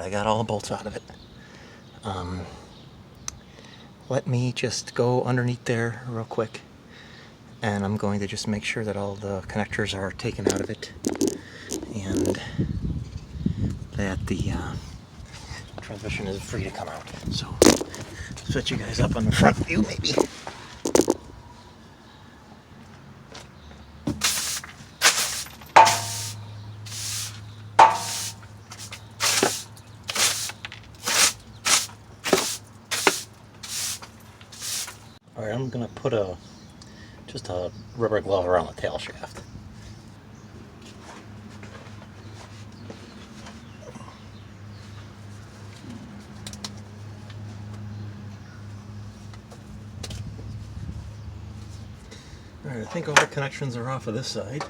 I got all the bolts out of it. Let me just go underneath there real quick, and I'm going to just make sure that all the connectors are taken out of it, and that the transmission is free to come out. So, switch you guys up on the front view, maybe. Alright, I'm going to put just a rubber glove around the tail shaft. Alright, I think all the connections are off of this side.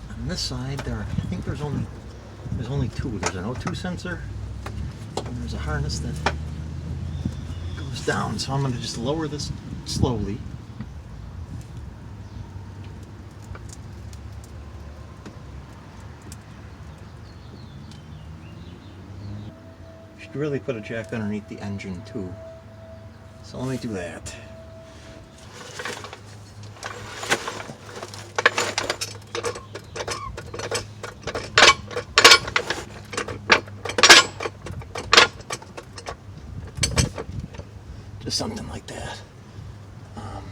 On this side, I think there's only two. There's an O2 sensor, and there's a harness that goes down. So I'm going to just lower this slowly. Should really put a jack underneath the engine too. So let me do that. Just something like that. I'm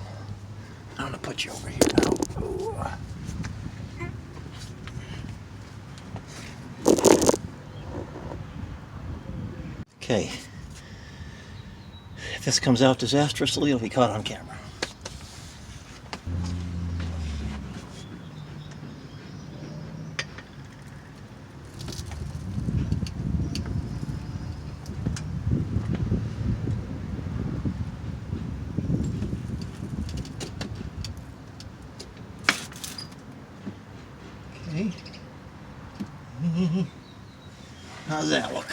gonna put you over here now. Ooh. Okay. If this comes out disastrously, it'll be caught on camera. Okay. How's that look?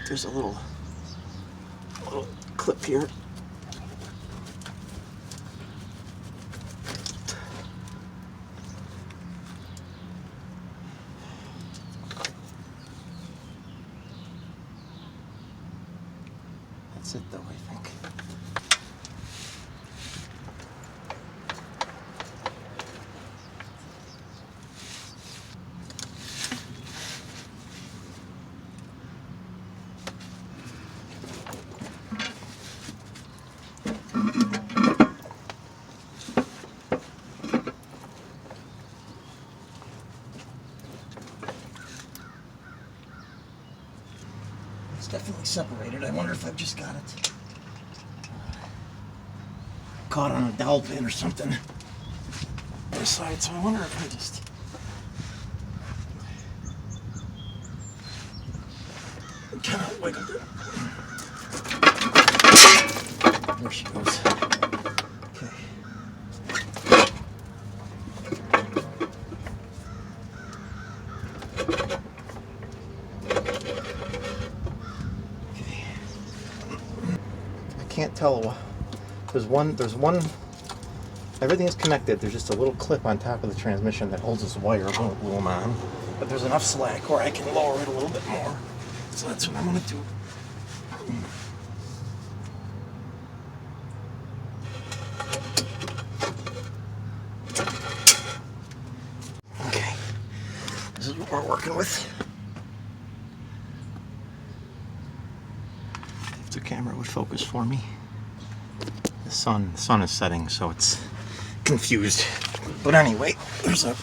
There's a little clip here. That's it though, I think. It's definitely separated. I wonder if I've just got it caught on a dowel pin or something on this side, so I wonder if I just kind of wiggled it. There she goes. Okay. Can't tell. There's one, everything is connected. There's just a little clip on top of the transmission that holds this wire. I won't glue them on, but there's enough slack where I can lower it a little bit more. So that's what I'm going to do. Okay, this is what we're working with. If the camera would focus for me. The sun is setting, so it's confused. But anyway, there's a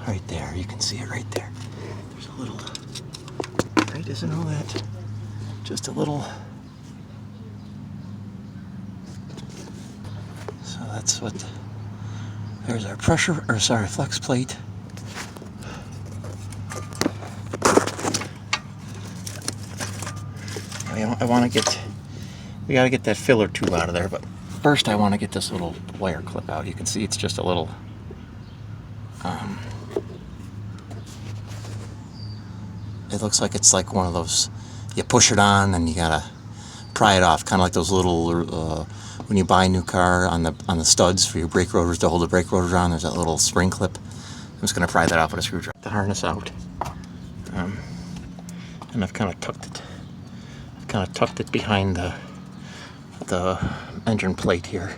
right there. You can see it right there. There's a little. Right, isn't all that? Just a little. So that's what. There's our pressure, or sorry, flex plate. want to get, we got to get that filler tube out of there, but first I want to get this little wire clip out. You can see it's just a little, it looks like it's like one of those, you push it on and you gotta pry it off, kind of like those little, when you buy a new car on the studs for your brake rotors to hold the brake rotors on, there's that little spring clip. I'm just gonna pry that off with a screwdriver. The harness out, and I've kind of tucked it. I've kind of tucked it behind the engine plate here,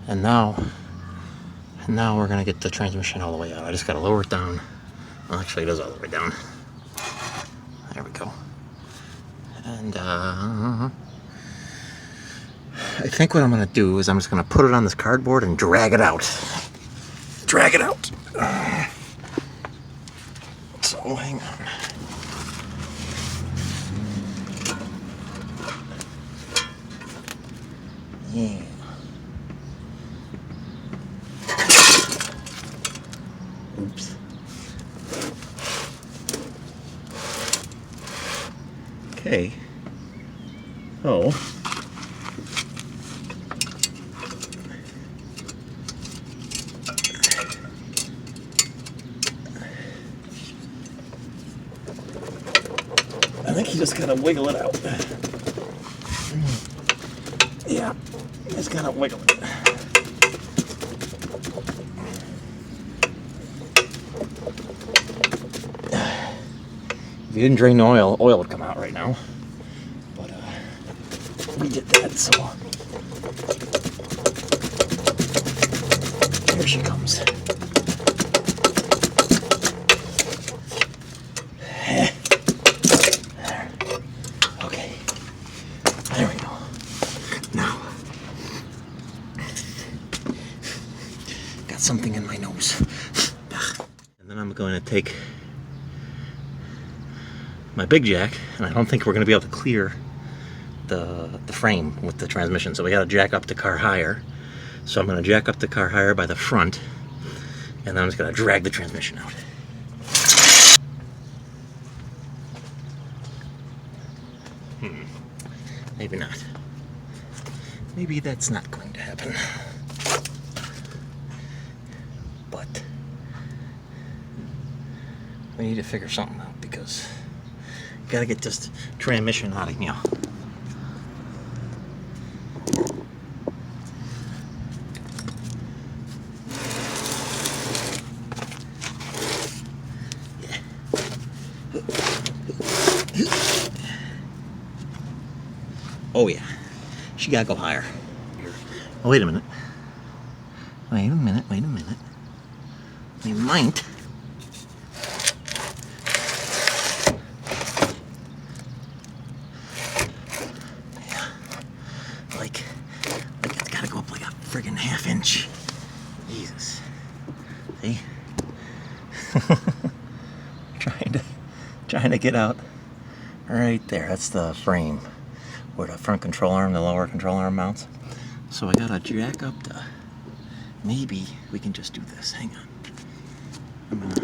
and now we're gonna get the transmission all the way out. I just gotta lower it down. Well, actually, it is all the way down. There we go. And I think what I'm gonna do is I'm just gonna put it on this cardboard and drag it out. Drag it out. So hang on. Yeah. Oops. Okay. Oh. I think you just gotta wiggle it out. Yeah, just gotta wiggle it. If you didn't drain the oil would come out right now. But we did that, so here she comes. Okay, there we go. Now, got something in my nose. And then I'm going to take my big jack, and I don't think we're going to be able to clear the frame with the transmission, so we got to jack up the car higher. So I'm going to jack up the car higher by the front, and then I'm just going to drag the transmission out. Maybe not. Maybe that's not going to happen. But we need to figure something out, because gotta get this transmission out of here. Oh yeah, she gotta go higher. Oh, wait a minute. Wait a minute. We might. Like it's gotta go up like a friggin' half-inch. Jesus. See? trying to get out. Right there, that's the frame where the front control arm, the lower control arm mounts. So I gotta jack up the, maybe we can just do this. Hang on. I'm gonna,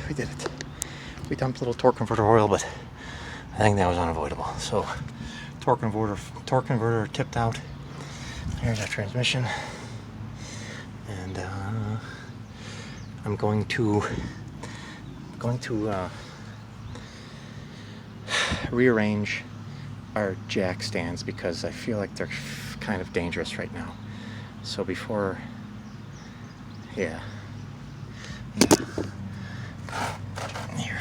we did it. We dumped a little torque converter oil, but I think that was unavoidable. So torque converter tipped out. There's our transmission, and I'm going to rearrange our jack stands, because I feel like they're kind of dangerous right now. So before, yeah. Here.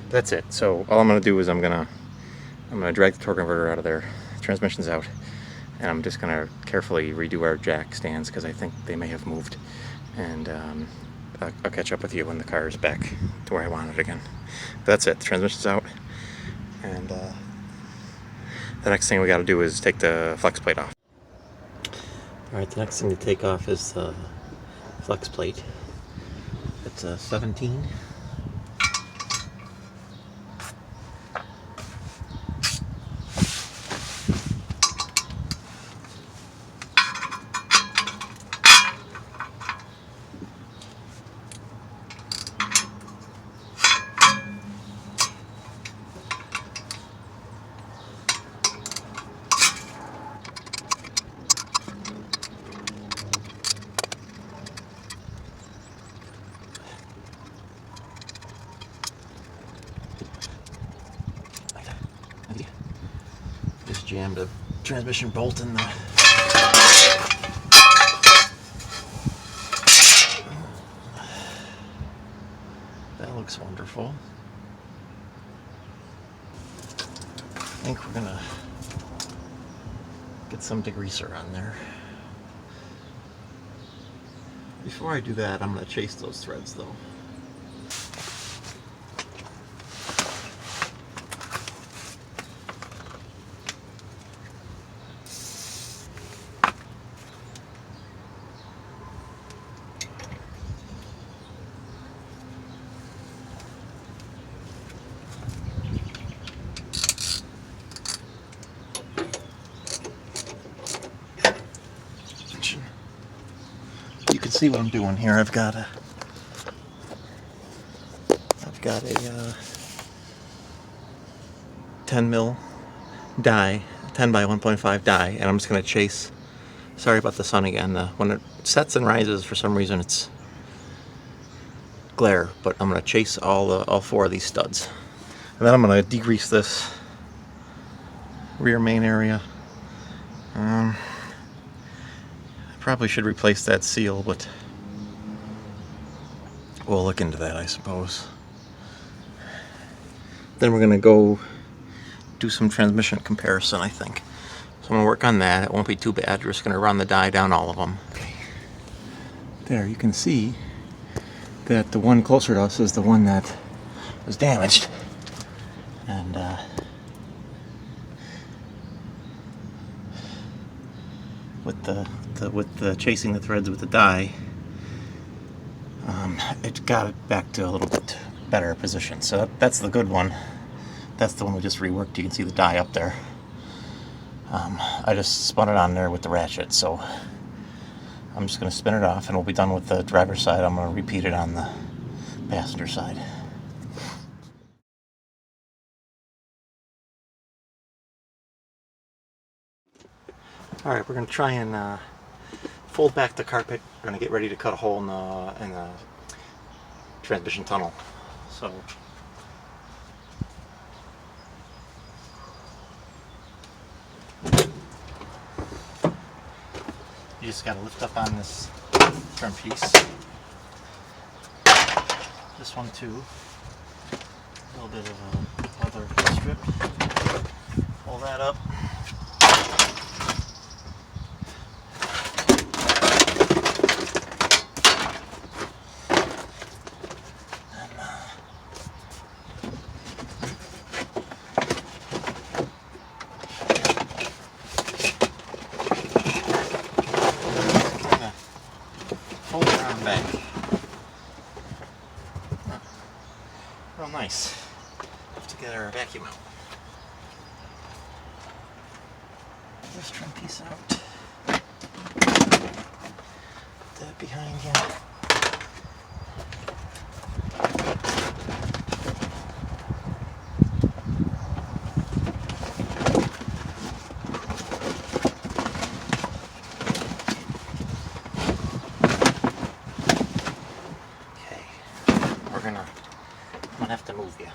That's it. So all I'm gonna do is I'm gonna drag the torque converter out of there, transmission's out, and I'm just gonna carefully redo our jack stands, because I think they may have moved, and I'll catch up with you when the car is back to where I want it again. That's it. The transmission's out, and the next thing we got to do is take the flex plate off. Alright, the next thing to take off is the flex plate. It's a 17. Just jammed a transmission bolt in the that looks wonderful. I think we're gonna get some degreaser on there. Before I do that, I'm gonna chase those threads though. You can see what I'm doing here. I've got a 10 mil die, 10 by 1.5 die, and I'm just going to chase. Sorry about the sun again. When it sets and rises, for some reason it's glare, but I'm going to chase all four of these studs, and then I'm going to degrease this rear main area. I probably should replace that seal, but we'll look into that, I suppose. Then we're going to go do some transmission comparison, I think. So I'm going to work on that. It won't be too bad. We're just going to run the die down all of them. Okay. There, you can see that the one closer to us is the one that was damaged. And with the chasing the threads with the die, it got it back to a little bit better position. So that's the good one. That's the one we just reworked. You can see the die up there. I just spun it on there with the ratchet, so I'm just going to spin it off and we'll be done with the driver's side. I'm going to repeat it on the passenger side. Alright, we're going to try and fold back the carpet. We're going to get ready to cut a hole in the transmission tunnel. So you just got to lift up on this trim piece. This one too. A little bit of a leather strip. Pull that up. Real nice. Have to get our vacuum out. This trim piece out. Put that behind you. I'm gonna have to move you.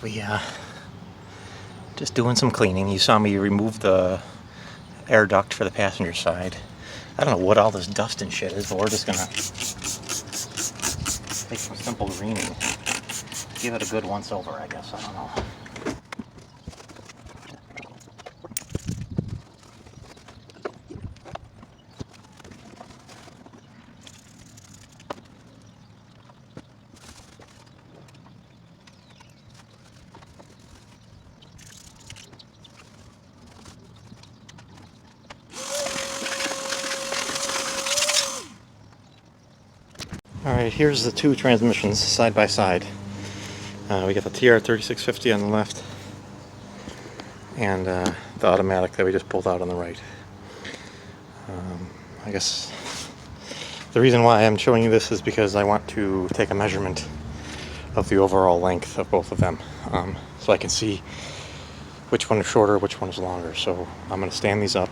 Alright, we just doing some cleaning. You saw me remove the air duct for the passenger side. I don't know what all this dust and shit is, but we're just gonna take some simple greening. Give it a good once over, I guess. I don't know. Alright, here's the two transmissions side by side. We got the TR3650 on the left and the automatic that we just pulled out on the right. I guess the reason why I'm showing you this is because I want to take a measurement of the overall length of both of them, so I can see which one is shorter, which one is longer. So I'm going to stand these up.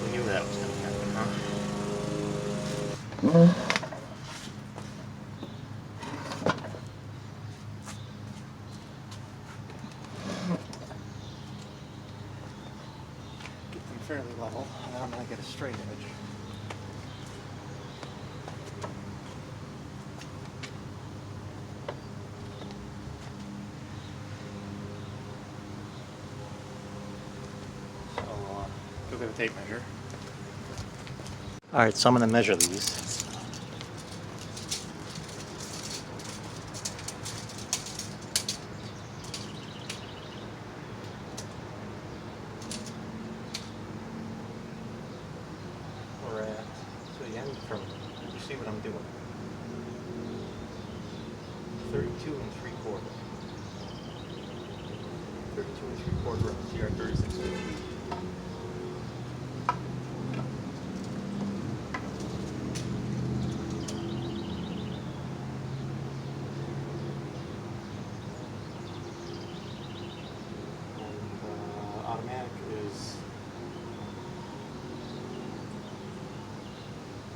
We knew that was going to happen, huh? Get them fairly level, and then I'm going to get a straight edge. Go get a tape measure. Alright, so I'm going to measure these. We're at, so the end from, you see what I'm doing? 32 and 3/4. 32 and 3/4 of the TR3650. Automatic is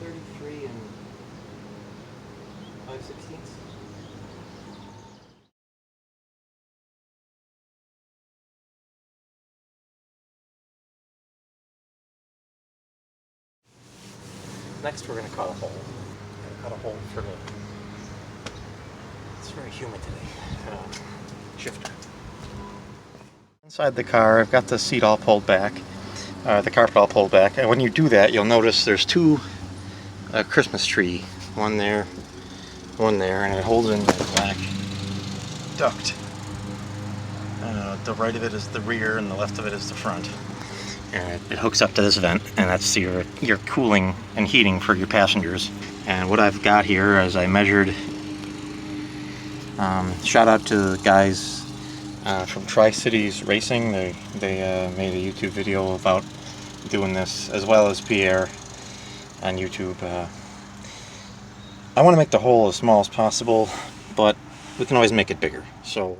33 and 5/16. Next, we're going to cut a hole. Cut a hole for the. It's very humid today. Shifter. Inside the car, I've got the seat all pulled back, the carpet all pulled back, and when you do that, you'll notice there's two Christmas tree, one there, and it holds in the black duct. The right of it is the rear, and the left of it is the front. And it hooks up to this vent, and that's your cooling and heating for your passengers. And what I've got here is I measured. Shout out to the guys from Tri-Cities Racing. They made a YouTube video about doing this, as well as Pierre on YouTube. I want to make the hole as small as possible, but we can always make it bigger. So.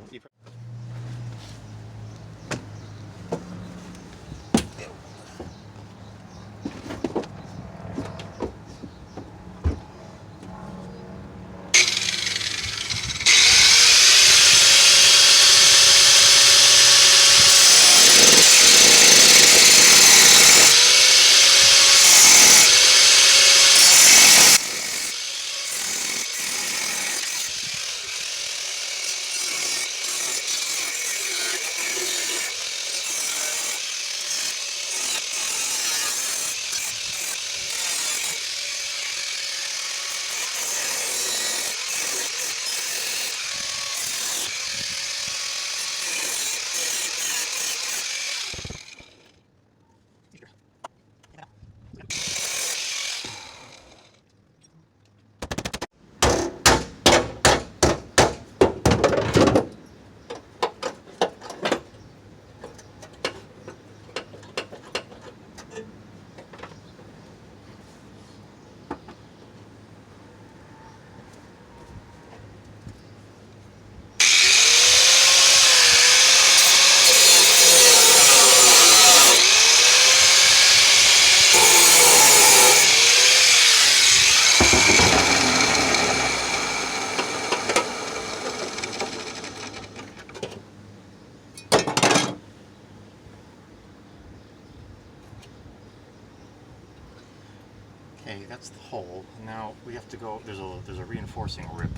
that's the hole. Now we have to go, there's a reinforcing rib.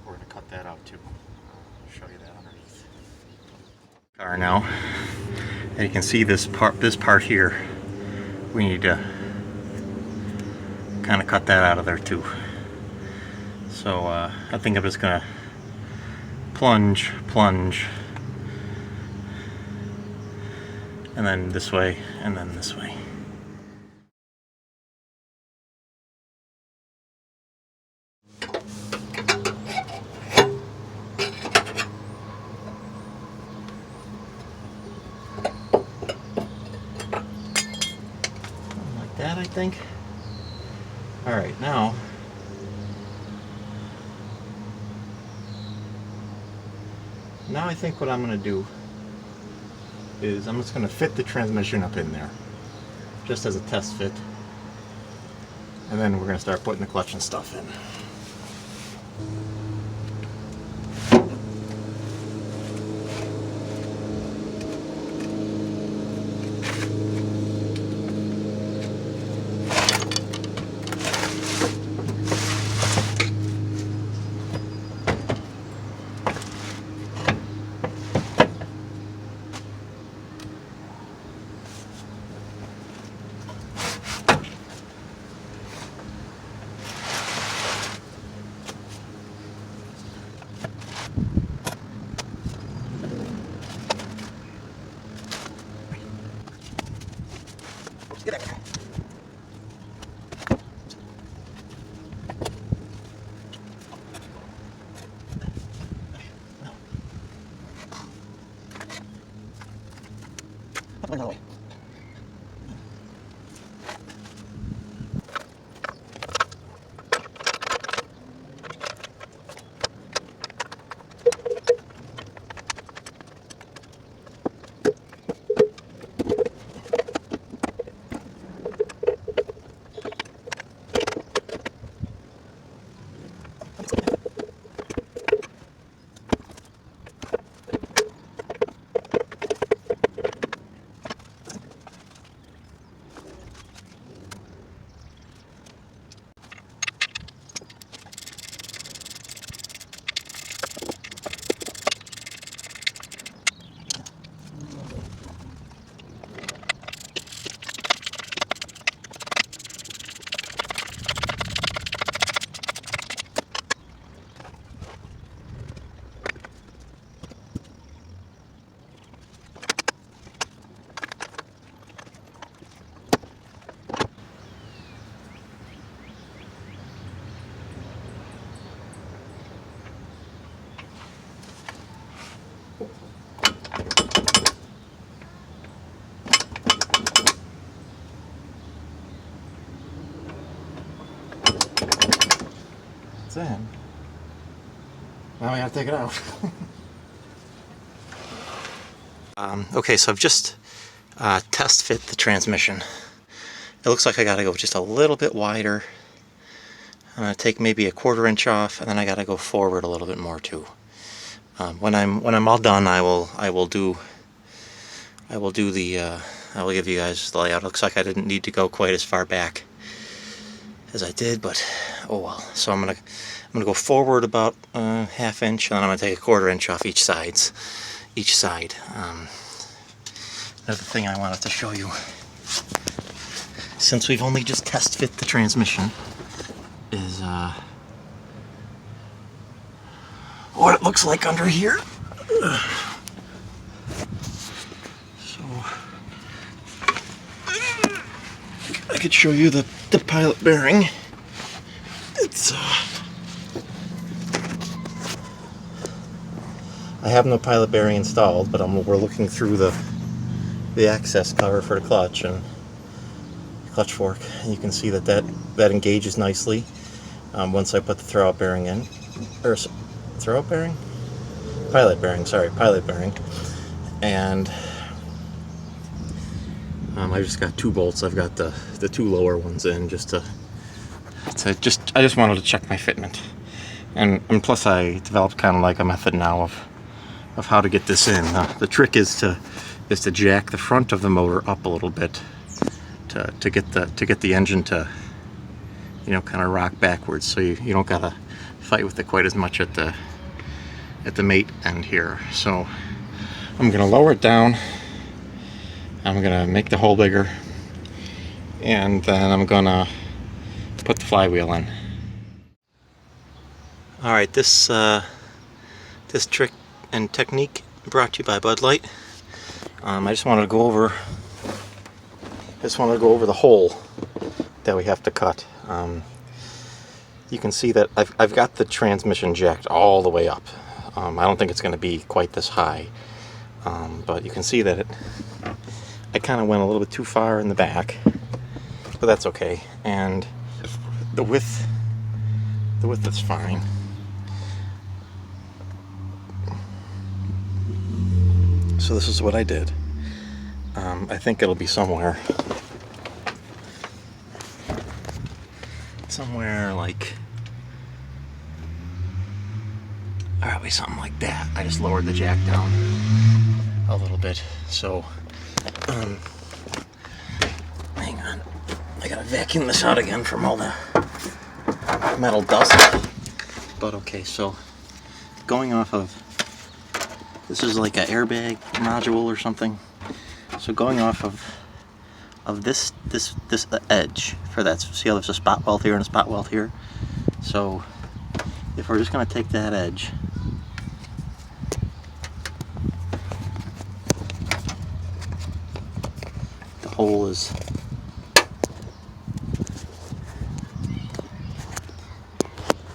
We're going to cut that out too. I'll show you that underneath. Car now. And you can see this part here. We need to kind of cut that out of there too. So I think I'm just going to plunge, and then this way, and then this way. Like that, I think. All right, now I think what I'm going to do is I'm just going to fit the transmission up in there, just as a test fit, and then we're going to start putting the clutch and stuff in. In. Now we have to take it out. Okay, so I've just test fit the transmission. It looks like I gotta go just a little bit wider. I'm gonna take maybe a 1/4 inch off, and then I gotta go forward a little bit more too. When I'm all done, I will give you guys the layout. It looks like I didn't need to go quite as far back as I did, but oh well. So I'm gonna go forward about 1/2 inch, and then I'm gonna take a 1/4 inch off each side. Another thing I wanted to show you, since we've only just test fit the transmission, is what it looks like under here. So I could show you the pilot bearing. It's I have no pilot bearing installed, but we're looking through the access cover for the clutch and clutch fork, and you can see that engages nicely once I put the throwout bearing in, or throwout bearing? Pilot bearing, sorry, pilot bearing. And I just got 2 bolts. I've got the 2 lower ones in I just wanted to check my fitment, and plus I developed kind of like a method now of how to get this in. The trick is to jack the front of the motor up a little bit to get the engine to kind of rock backwards, so you don't gotta fight with it quite as much at the mate end here. So I'm gonna lower it down. I'm gonna make the hole bigger, and then I'm gonna put the flywheel in. All right, this trick and technique brought to you by Bud Light. I just wanted to go over the hole that we have to cut. You can see that I've got the transmission jacked all the way up. I don't think it's going to be quite this high, but you can see that I kind of went a little bit too far in the back, but that's okay. And the width is fine. So this is what I did. I think it'll be somewhere like, probably something like that. I just lowered the jack down a little bit. So, hang on. I gotta vacuum this out again from all the metal dust. But okay, so going off of, this is like an airbag module or something. So going off of this edge for that, see how there's a spot weld here and a spot weld here? So if we're just going to take that edge, the hole is,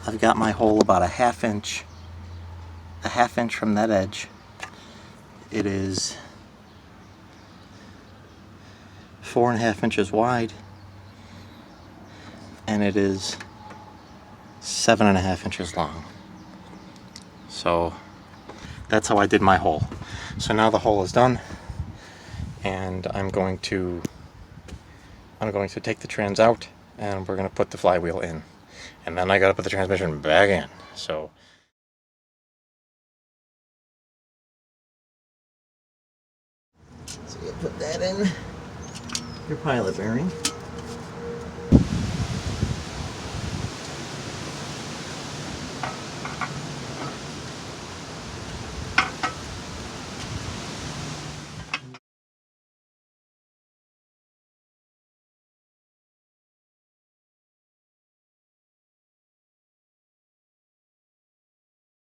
I've got my hole about a half inch from that edge. It is 4.5 inches wide, and it is 7.5 inches long. So that's how I did my hole. So now the hole is done, and I'm going to take the trans out, and we're going to put the flywheel in, and then I got to put the transmission back in. So you put that in your pilot bearing.